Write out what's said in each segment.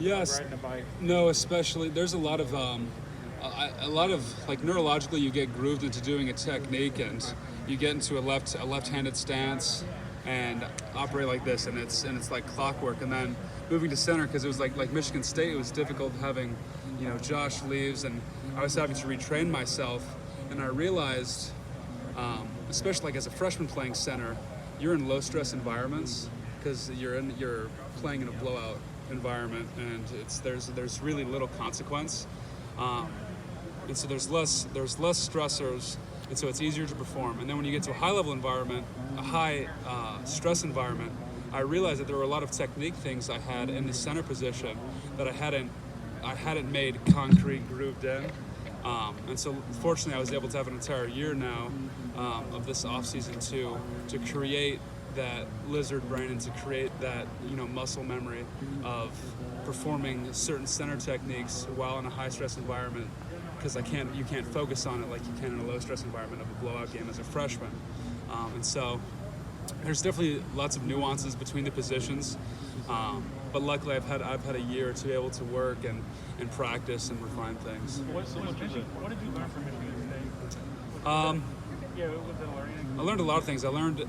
Yes. riding a bike? No, especially there's a lot of like neurologically you get grooved into doing a technique and you get into a left-handed stance and operate like this and it's like clockwork, and then moving to center because it was like Michigan State, it was difficult having Josh leaves and I was having to retrain myself, and I realized especially like as a freshman playing center, you're in low stress environments because you're playing in a blowout environment and there's really little consequence, and so there's less stressors, and so it's easier to perform. And then when you get to a high level environment, a high stress environment, I realized that there were a lot of technique things I had in the center position that I hadn't made concrete grooved in. And so fortunately I was able to have an entire year now of this off season to create that lizard brain and to create that muscle memory of performing certain center techniques while in a high stress environment, because you can't focus on it like you can in a low stress environment of a blowout game as a freshman. And so there's definitely lots of nuances between the positions, but luckily I've had a year to be able to work and practice and refine things. What did you learn from Michigan State? Um, Was it learning? I learned a lot of things. I learned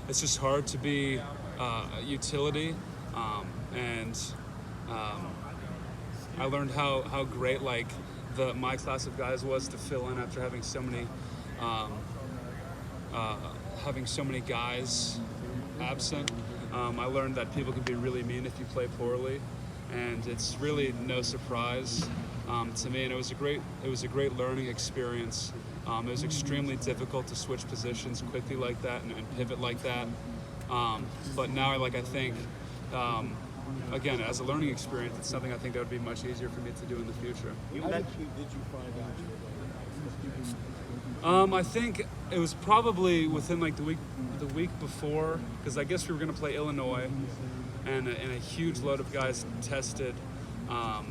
it's just hard to be a utility, and I learned how great like my class of guys was to fill in after having so many guys absent. I learned that people can be really mean if you play poorly, and it's really no surprise to me. And it was a great learning experience. It was extremely difficult to switch positions quickly like that and pivot like that. But now I think again, as a learning experience, it's something I think that would be much easier for me to do in the future. How did you find out? I think it was probably within like the week before, because I guess we were going to play Illinois, and a huge load of guys tested. A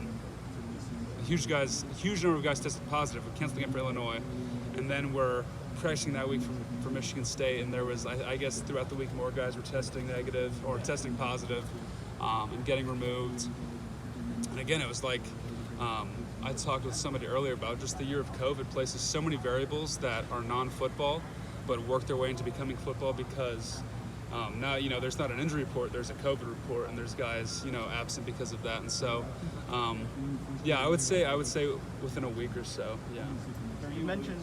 huge number of guys tested positive. We're canceling it for Illinois, and then we're practicing that week for Michigan State, and there was I guess throughout the week more guys were testing negative or testing positive, and getting removed. And again, it was like I talked with somebody earlier about just the year of COVID places so many variables that are non-football but work their way into becoming football, because now there's not an injury report, there's a COVID report, and there's guys absent because of that. And so I would say within a week or so. Yeah. You mentioned